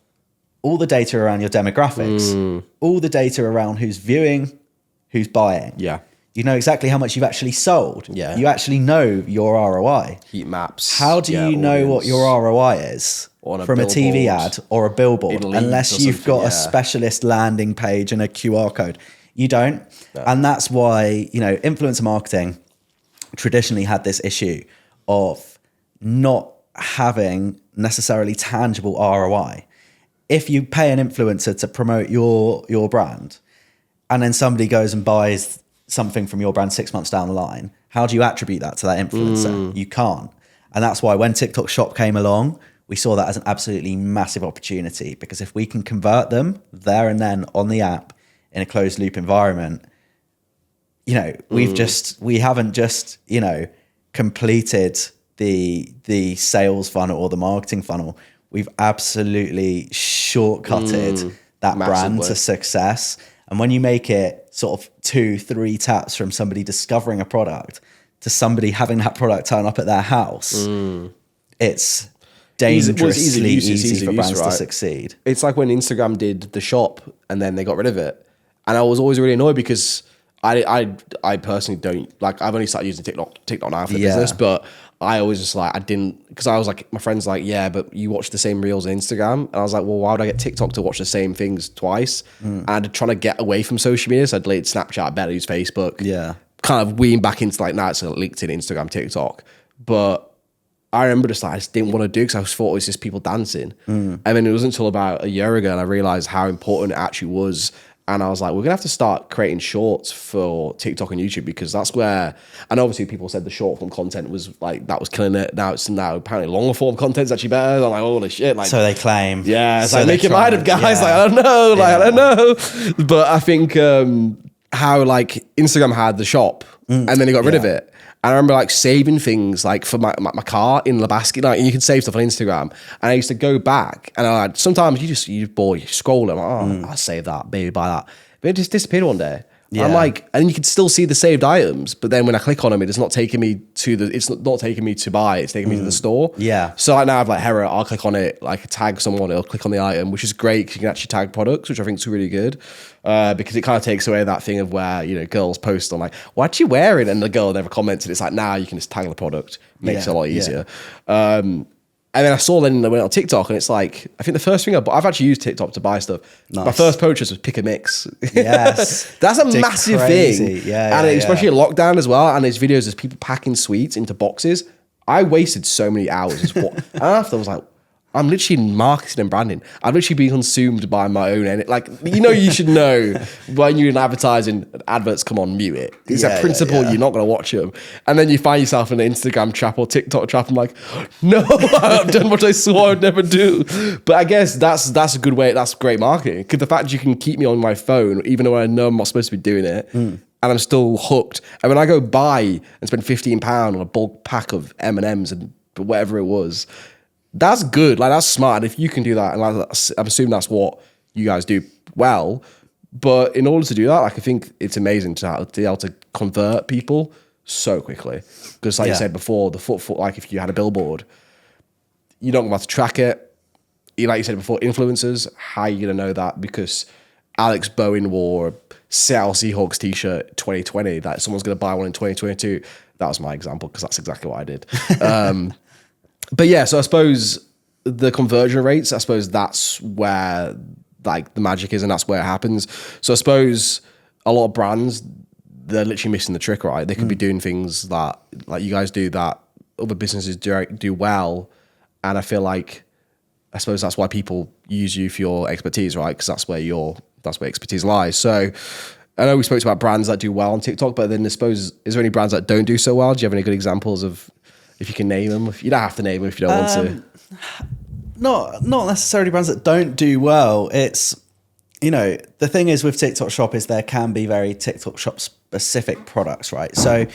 all the data around your demographics, all the data around who's viewing, who's buying.
Yeah.
You know exactly how much you've actually sold.
Yeah.
You actually know your ROI.
Heat maps.
How do you know what your ROI is
On a
from a TV
billboard.
ad or a billboard
In Leeds
unless
or
you've
something,
got
yeah.
a specialist landing page and a QR code? You don't.
No.
And that's why, you know, influencer marketing traditionally had this issue of not having necessarily tangible ROI. If you pay an influencer to promote your brand and then somebody goes and buys something from your brand 6 months down the line, how do you attribute that to that influencer? You can't. And that's why when TikTok Shop came along, we saw that as an absolutely massive opportunity, because if we can convert them there and then on the app in a closed loop environment, you know, we haven't just, you know, completed the sales funnel or the marketing funnel. We've absolutely shortcutted that brand to success. And when you make it sort of 2-3 taps from somebody discovering a product to somebody having that product turn up at their house, it's dangerously easy for brands to succeed.
It's like when Instagram did the shop and then they got rid of it. And I was always really annoyed because I personally don't, like, I've only started using TikTok now for the business, but I always just like, I didn't, because I was like, my friend's like, yeah, but you watch the same reels on Instagram. And I was like, well, why would I get TikTok to watch the same things twice? And I'm trying to get away from social media. So I deleted Snapchat, better use Facebook.
Yeah.
Kind of wean back into like, now it's LinkedIn, Instagram, TikTok. But I remember just like, I just didn't want to do, because I thought it was just people dancing. And then it wasn't until about a year ago and I realized how important it actually was. And I was like, we're going to have to start creating shorts for TikTok and YouTube, because that's where, and obviously people said the short form content was like, that was killing it. Now apparently longer form content's actually better. I'm like, holy shit. Like,
So they claim.
yeah, it's
So
like,
they
make your mind up, guys.
yeah.
Like, I don't know. Like, I don't know. But I think how like Instagram had the shop and then they got rid of it. And I remember like saving things like for my car in the basket, like, and you can save stuff on Instagram. And I used to go back and I sometimes you scroll and I'm like, I'll save that, baby, buy that. But it just disappeared one day.
Yeah.
I'm like, and you can still see the saved items, but then when I click on them, it's not taking me to buy, it's taking me to the store.
Yeah.
So like now I've like HERA, I'll click on it, like tag someone, it'll click on the item, which is great because you can actually tag products, which I think is really good. Because it kind of takes away that thing of where, you know, girls post on like, what you wearing? And the girl never commented. It's like, now you can just tag the product, makes it a lot easier. And And then I saw then I went on TikTok, and it's like, I think the first thing I've actually used TikTok to buy stuff.
Nice.
My first purchase was pick a mix.
Yes.
That's a massive
crazy.
thing.
Yeah,
and
yeah,
especially in lockdown as well. And there's videos of people packing sweets into boxes. I wasted so many hours. And after I was like, I'm literally in marketing and branding. I've literally been consumed by my own energy. Like, you should know when you're in advertising, adverts come on, mute it. It's a principle, you're not going to watch them. And then you find yourself in an Instagram trap or TikTok trap. I'm like, no, I've done what I swore I'd never do. But I guess that's a good way. That's great marketing. Because the fact you can keep me on my phone, even though I know I'm not supposed to be doing it, and I'm still hooked. And when I go buy and spend £15 on a bulk pack of M&Ms and whatever it was, that's good. Like, that's smart. And if you can do that, and I'm assuming that's what you guys do well. But in order to do that, like, I think it's amazing to be able to convert people so quickly. Because, like you said before, the footfall, like if you had a billboard, you're not going to have to track it. Like you said before, influencers, how are you going to know that? Because Alex Bowen wore a Seattle Seahawks t-shirt 2020 that someone's going to buy one in 2022. That was my example, because that's exactly what I did. But yeah, so I suppose the conversion rates, I suppose that's where like the magic is, and that's where it happens. So I suppose a lot of brands, they're literally missing the trick, right? They could be doing things that like you guys do that other businesses do well. And I feel like, I suppose that's why people use you for your expertise, right? Because that's where expertise lies. So I know we spoke about brands that do well on TikTok, but then I suppose, is there any brands that don't do so well? Do you have any good examples of, if you can name them? You don't have to name them if you don't want to.
Not necessarily brands that don't do well. It's, the thing is with TikTok Shop is there can be very TikTok Shop specific products, right? So,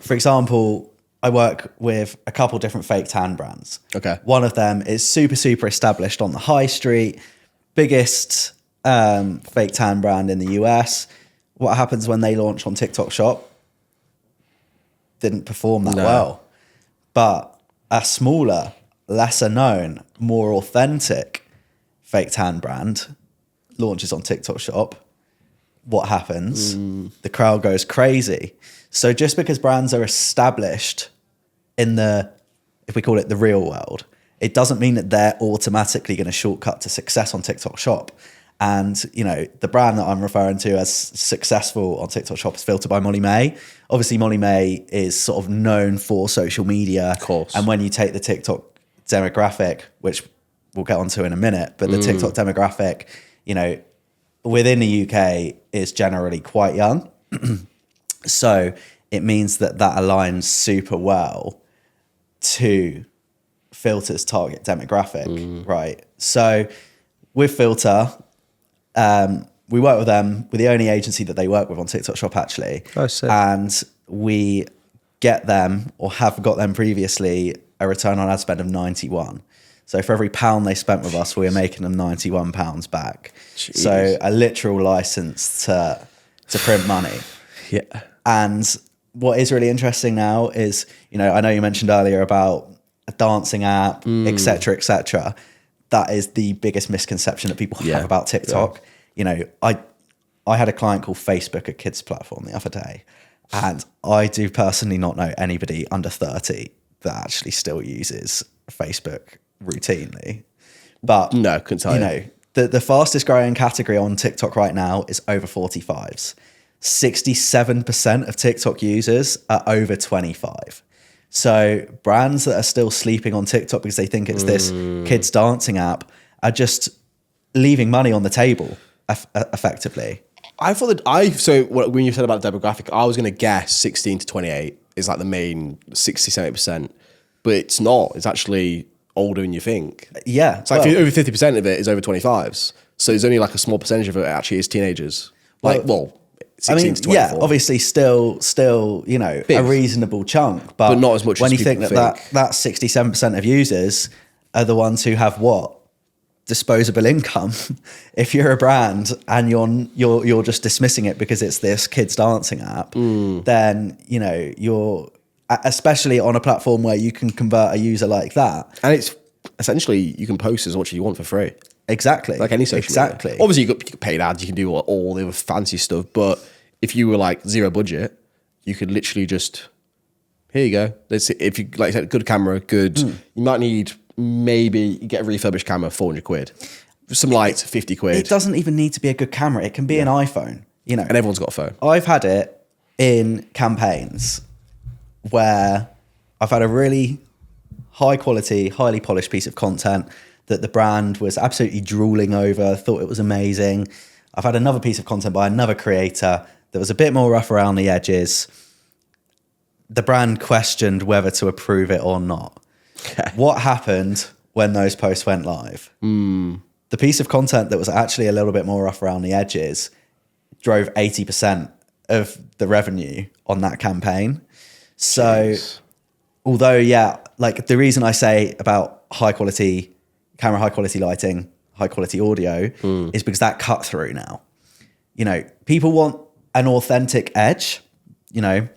for example, I work with a couple different fake tan brands.
Okay.
One of them is super, super established on the high street, biggest fake tan brand in the US. What happens when they launch on TikTok Shop? Didn't perform that well. But a smaller, lesser known, more authentic fake tan brand launches on TikTok Shop. What happens? The crowd goes crazy. So just because brands are established in if we call it the real world, it doesn't mean that they're automatically going to shortcut to success on TikTok Shop. And, the brand that I'm referring to as successful on TikTok Shop is Filter by Molly May. Obviously, Molly May is sort of known for social media.
Of course.
And when you take the TikTok demographic, which we'll get onto in a minute, but the TikTok demographic, within the UK is generally quite young. So it means that aligns super well to Filter's target demographic, right? So with Filter, we work with them. We're the only agency that they work with on TikTok Shop, actually.
Oh, sick.
And we get them, or have got them previously, a return on ad spend of 91. So for every pound they spent with us, we are making them £91 back. Jeez. So a literal license to print money.
Yeah.
And what is really interesting now is, I know you mentioned earlier about a dancing app, et cetera, et cetera. That is the biggest misconception that people have about TikTok. Yeah. I had a client called Facebook, a kids platform, the other day, and I do personally not know anybody under 30 that actually still uses Facebook routinely. But
no, couldn't tell you.
The fastest growing category on TikTok right now is over 45s. 67% of TikTok users are over 25. So brands that are still sleeping on TikTok because they think it's this kids dancing app are just leaving money on the table effectively.
I thought that when you said about the demographic, I was going to guess 16 to 28 is like the main 60-70%, but it's not. It's actually older than you think.
Yeah.
It's like over 50% of it is over 25s. So there's only like a small percentage of it actually is teenagers. 16 to 24.
Yeah, obviously still, big, a reasonable chunk, but
not as much
when
as
you think that 67% of users are the ones who have disposable income. If you're a brand and you're just dismissing it because it's this kids dancing app, then you're, especially on a platform where you can convert a user like that,
and it's essentially you can post as much as you want for free.
Exactly.
Like any social media. Obviously, you got paid ads, you can do all the other fancy stuff, but if you were like zero budget, you could literally just here you go. If you like I said, good camera, good. You might need maybe you get a refurbished camera, 400 quid. Some lights, 50 quid.
It doesn't even need to be a good camera. It can be an iPhone, you know.
And everyone's got a phone.
I've had it in campaigns where I've had a really high quality, highly polished piece of content that the brand was absolutely drooling over, thought it was amazing. I've had another piece of content by another creator that was a bit more rough around the edges. The brand questioned whether to approve it or not.
Okay.
What happened when those posts went live? The piece of content that was actually a little bit more rough around the edges drove 80% of the revenue on that campaign. So although, like the reason I say about high quality camera, high quality lighting, high quality audio is because that cut through now. You know, people want an authentic edge. You know,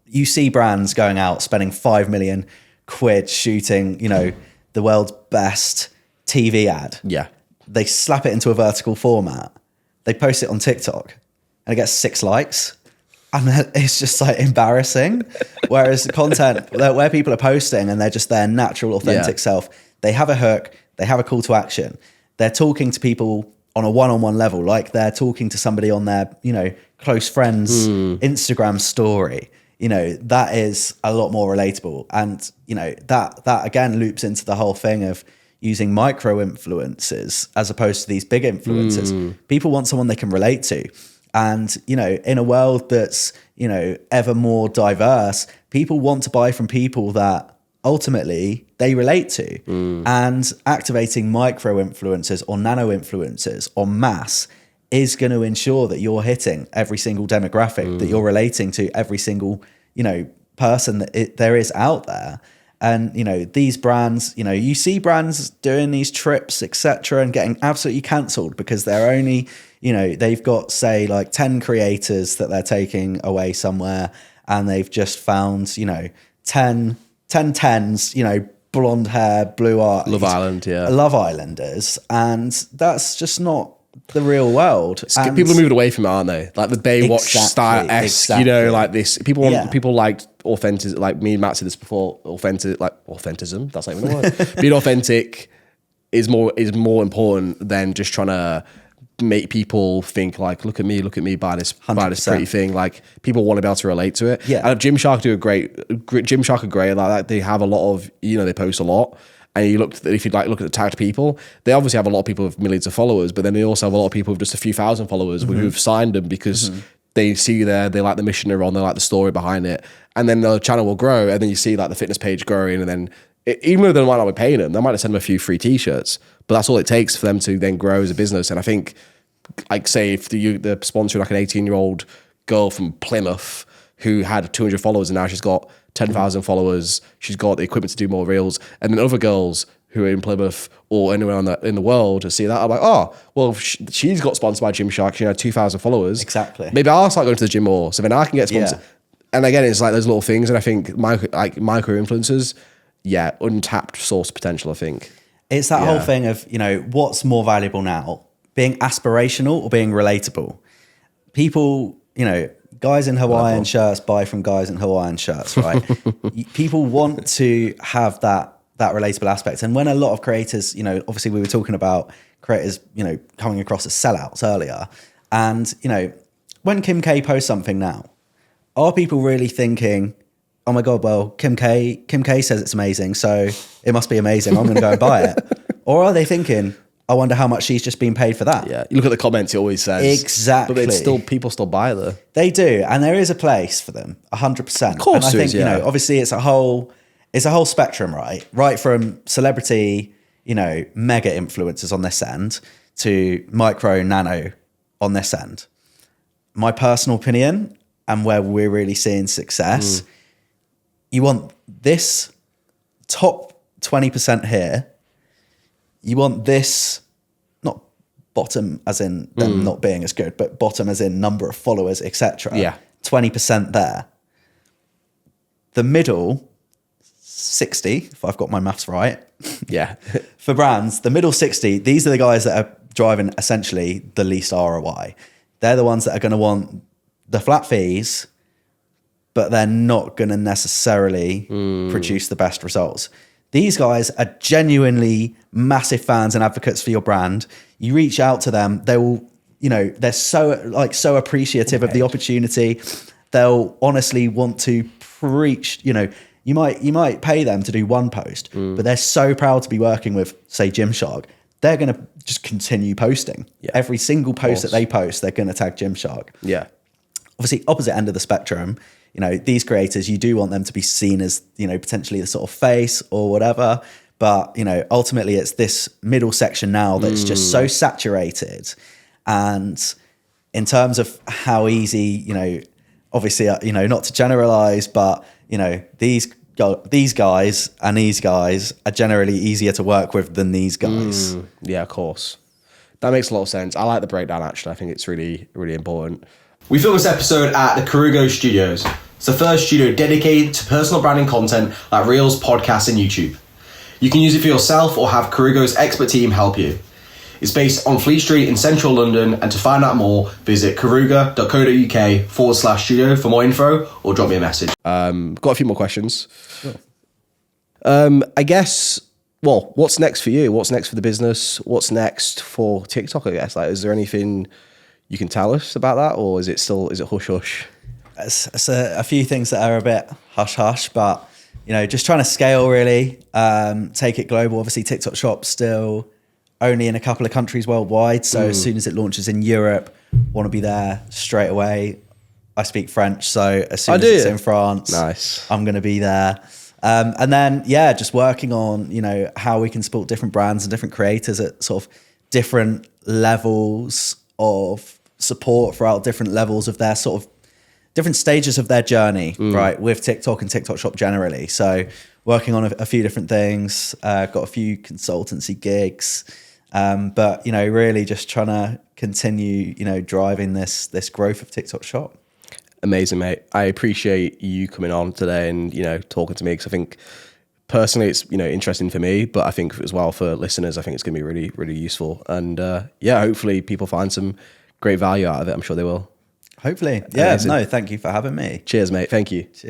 you see brands going out spending 5 million quid shooting, you know, the world's best TV ad.
Yeah.
They slap it into a vertical format. They post it on TikTok and it gets 6 likes. And it's just like embarrassing. Whereas the content where people are posting and they're just their natural, authentic self, they have a hook, they have a call to action. They're talking to people on a one-on-one level, like they're talking to somebody on their, you know, close friends' Instagram story. You know, that is a lot more relatable. And, you know, that again loops into the whole thing of using micro influencers as opposed to these big influencers. People want someone they can relate to. And, you know, in a world that's, you know, ever more diverse, people want to buy from people that ultimately they relate to. And activating micro influencers or nano influencers en masse is going to ensure that you're hitting every single demographic, that you're relating to every single, you know, person that there is out there. And, you know, these brands, you know, you see brands doing these trips, etc., and getting absolutely cancelled because they're only, you know, they've got, say, like 10 creators that they're taking away somewhere, and they've just found, you know, 10 tens, you know, blonde hair, blue eyes.
Love Island, yeah.
Love Islanders. And that's just not the real world. And
people are moving away from it, aren't they? Like the Baywatch style-esque, you know, like this. People want, people like authentic, like me and Matt said this before, authentism, that's not even a word. Being authentic is more important than just trying to make people think like, look at me, buy this pretty thing. Like people want to be able to relate to it.
Yeah.
And Gymshark are great. Like they have a lot of, you know, they post a lot. And you look, if you like look at the tagged people, they obviously have a lot of people with millions of followers, but then they also have a lot of people with just a few thousand followers who've signed them because they see they like the mission they're on, they like the story behind it. And then the channel will grow, and then you see like the fitness page growing, and then even though they might not be paying them, they might send them a few free t-shirts, but that's all it takes for them to then grow as a business. And I think, like say if they're sponsoring like an 18-year-old girl from Plymouth who had 200 followers and now she's got 10,000 followers, she's got the equipment to do more reels, and then other girls who are in Plymouth or anywhere in the world to see that, I'm like, oh, well, she's got sponsored by Gymshark, she had 2,000 followers. Exactly. Maybe I'll start going to the gym more, so then I can get sponsored. Yeah. And again, it's like those little things, and I think micro influencers, untapped source potential, I think.
It's that whole thing of, you know, what's more valuable now, being aspirational or being relatable? People, you know, guys in Hawaiian shirts buy from guys in Hawaiian shirts, right? People want to have that relatable aspect. And when a lot of creators, you know, obviously we were talking about creators, you know, coming across as sellouts earlier. And, you know, when Kim K posts something now, are people really thinking, oh my God, well, Kim K says it's amazing, so it must be amazing, I'm going to go and buy it? Or are they thinking, I wonder how much she's just been paid for that? Yeah,
you look at the comments, it always says.
Exactly.
But it's still, people still buy it though.
They do, and there is a place for them, 100%.
Of course
and I think,
you know,
obviously it's a whole spectrum, right? Right from celebrity, you know, mega influencers on this end to micro, nano on this end. My personal opinion, and where we're really seeing success, you want this top 20% here. You want this, not bottom as in them not being as good, but bottom as in number of followers, etc.
Yeah.
20% there. The middle 60, if I've got my maths right.
Yeah.
For brands, the middle 60, these are the guys that are driving essentially the least ROI. They're the ones that are going to want the flat fees, but they're not going to necessarily produce the best results. These guys are genuinely massive fans and advocates for your brand. You reach out to them, they will, they're so appreciative of the opportunity. They'll honestly want to preach, you might pay them to do one post, but they're so proud to be working with, say, Gymshark. They're going to just continue posting. Yeah. Every single post that they post, they're going to tag Gymshark.
Yeah.
Obviously, opposite end of the spectrum, these creators, you do want them to be seen as, potentially the sort of face or whatever. But, ultimately it's this middle section now that's just so saturated. And in terms of how easy, obviously, not to generalize, but, these guys and these guys are generally easier to work with than these guys.
Yeah, of course. That makes a lot of sense. I like the breakdown, actually. I think it's really, really important. We filmed this episode at the Carugo Studios. It's the first studio dedicated to personal branding content like Reels, podcasts, and YouTube. You can use it for yourself or have Carugo's expert team help you. It's based on Fleet Street in central London, and to find out more, visit caruga.co.uk/studio for more info or drop me a message. Got a few more questions. Sure. I guess, what's next for you? What's next for the business? What's next for TikTok, I guess? Like, is there anything you can tell us about that, or is it hush hush?
It's a few things that are a bit hush hush, but just trying to scale really, take it global. Obviously, TikTok Shop still only in a couple of countries worldwide. So as soon as it launches in Europe, want to be there straight away. I speak French, so as soon as it's in France,
nice,
I'm going to be there. And then, just working on, how we can support different brands and different creators at sort of different levels of support throughout different levels of their sort of different stages of their journey, right, with TikTok and TikTok Shop generally. So working on a few different things, got a few consultancy gigs, but, really just trying to continue, driving this growth of TikTok Shop.
Amazing, mate. I appreciate you coming on today and, talking to me, because I think personally it's, interesting for me, but I think as well for listeners, I think it's going to be really, really useful. And hopefully people find some great value out of it. I'm sure they will.
Hopefully. Yeah, amazing. No, thank you for having me.
Cheers, mate. Thank you.
Cheers.